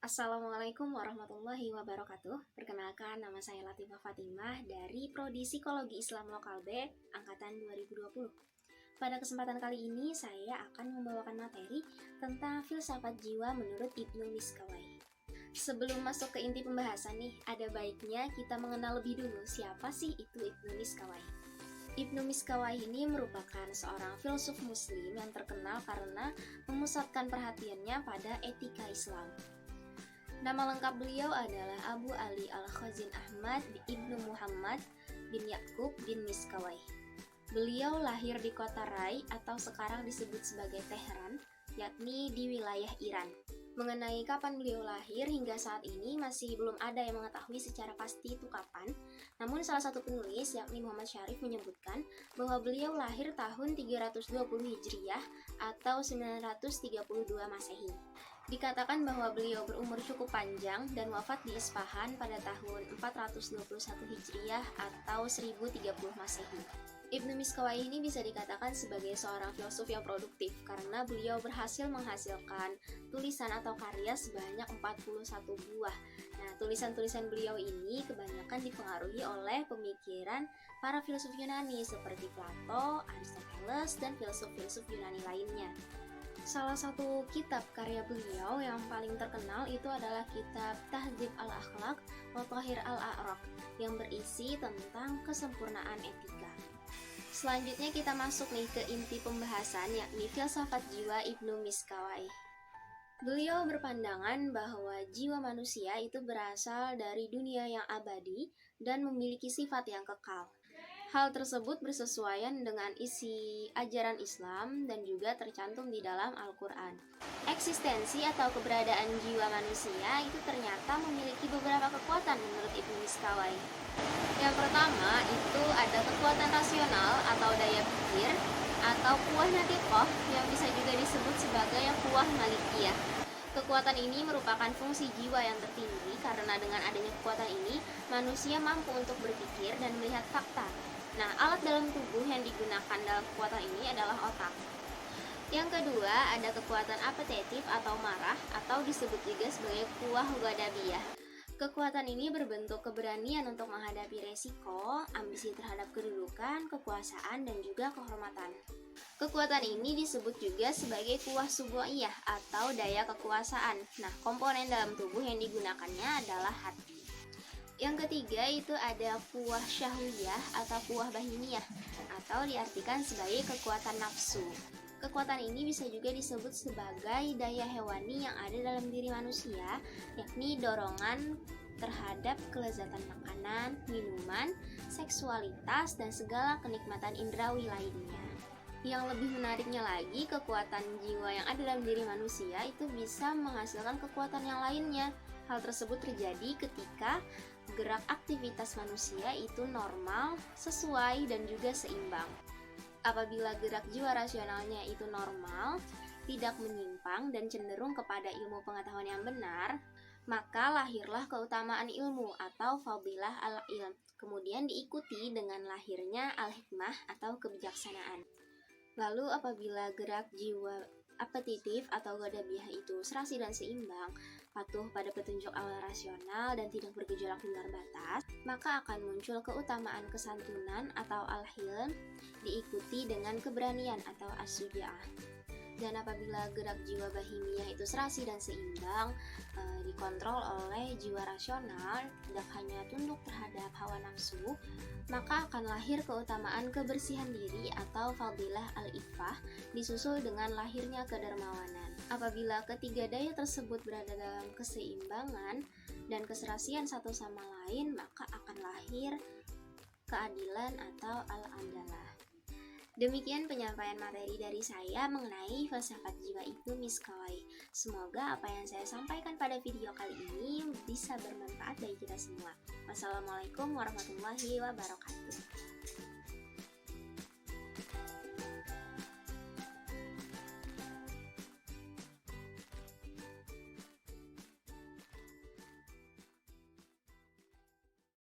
Assalamualaikum warahmatullahi wabarakatuh. Perkenalkan, nama saya Latifah Fatimah dari Prodi Psikologi Islam Lokal B, Angkatan 2020. Pada kesempatan kali ini, saya akan membawakan materi tentang filsafat jiwa menurut Ibnu Miskawai. Sebelum masuk ke inti pembahasan nih, ada baiknya kita mengenal lebih dulu siapa sih itu Ibnu Miskawai. Ibnu Miskawai ini merupakan seorang filsuf muslim yang terkenal karena memusatkan perhatiannya pada etika Islam. Nama lengkap beliau adalah Abu Ali Al-Khazin Ahmad Ibnu Muhammad bin Yakub bin Miskawai. Beliau lahir di kota Rai atau sekarang disebut sebagai Teheran, yakni di wilayah Iran. Mengenai kapan beliau lahir hingga saat ini masih belum ada yang mengetahui secara pasti itu kapan. Namun salah satu penulis yakni Muhammad Syarif menyebutkan bahwa beliau lahir tahun 320 Hijriah atau 932 Masehi. Dikatakan bahwa beliau berumur cukup panjang dan wafat di Isfahan pada tahun 421 Hijriah atau 1030 Masehi. Ibnu Miskawai ini bisa dikatakan sebagai seorang filsuf yang produktif karena beliau berhasil menghasilkan tulisan atau karya sebanyak 41 buah. Nah, tulisan-tulisan beliau ini kebanyakan dipengaruhi oleh pemikiran para filsuf Yunani seperti Plato, Aristoteles, dan filsuf-filsuf Yunani lainnya. Salah satu kitab karya beliau yang paling terkenal itu adalah kitab Tahdzib al-Akhlaq wa Thahir al-A'raq yang berisi tentang kesempurnaan etika. Selanjutnya kita masuk nih ke inti pembahasan yakni filsafat jiwa Ibnu Miskawai. Beliau berpandangan bahwa jiwa manusia itu berasal dari dunia yang abadi dan memiliki sifat yang kekal. Hal tersebut bersesuaian dengan isi ajaran Islam dan juga tercantum di dalam Al-Quran. Eksistensi atau keberadaan jiwa manusia itu ternyata memiliki beberapa kekuatan menurut Ibnu Miskawai. Yang pertama itu ada kekuatan rasional atau daya pikir atau kuwah natiqah yang bisa juga disebut sebagai kuwah malikiyah. Kekuatan ini merupakan fungsi jiwa yang tertinggi karena dengan adanya kekuatan ini manusia mampu untuk berpikir dan melihat fakta. Nah, alat dalam tubuh yang digunakan dalam kekuatan ini adalah otak. Yang kedua, ada kekuatan apetitif atau marah atau disebut juga sebagai kuwah ghadabiyah. Kekuatan ini berbentuk keberanian untuk menghadapi resiko, ambisi terhadap kedudukan, kekuasaan, dan juga kehormatan. Kekuatan ini disebut juga sebagai kuwah subu'iyah atau daya kekuasaan. Nah, komponen dalam tubuh yang digunakannya adalah hati. Yang ketiga itu ada kuwah syahwiyah atau kuwah bahimiyah atau diartikan sebagai kekuatan nafsu. Kekuatan ini bisa juga disebut sebagai daya hewani yang ada dalam diri manusia, yakni dorongan terhadap kelezatan makanan, minuman, seksualitas, dan segala kenikmatan indrawi lainnya. Yang lebih menariknya lagi, kekuatan jiwa yang ada dalam diri manusia itu bisa menghasilkan kekuatan yang lainnya. Hal tersebut terjadi ketika gerak aktivitas manusia itu normal, sesuai, dan juga seimbang. Apabila gerak jiwa rasionalnya itu normal, tidak menyimpang dan cenderung kepada ilmu pengetahuan yang benar, maka lahirlah keutamaan ilmu atau fadilah al-ilm. Kemudian diikuti dengan lahirnya al-hikmah atau kebijaksanaan. Lalu apabila gerak jiwa apetitif atau ghadabiyah itu serasi dan seimbang, patuh pada petunjuk awal rasional dan tidak bergejolak di luar batas, maka akan muncul keutamaan kesantunan atau al-hilm diikuti dengan keberanian atau as-suja'ah. Dan apabila gerak jiwa bahimiyah itu serasi dan seimbang, dikontrol oleh jiwa rasional, tidak hanya tunduk terhadap hawa nafsu, maka akan lahir keutamaan kebersihan diri atau fadilah al-iffah disusul dengan lahirnya kedermawanan. Apabila ketiga daya tersebut berada dalam keseimbangan dan keserasian satu sama lain, maka akan lahir keadilan atau al-adalah. Demikian penyampaian materi dari saya mengenai filsafat jiwa Ibnu Miskawai. Semoga apa yang saya sampaikan pada video kali ini bisa bermanfaat bagi kita semua. Wassalamualaikum warahmatullahi wabarakatuh.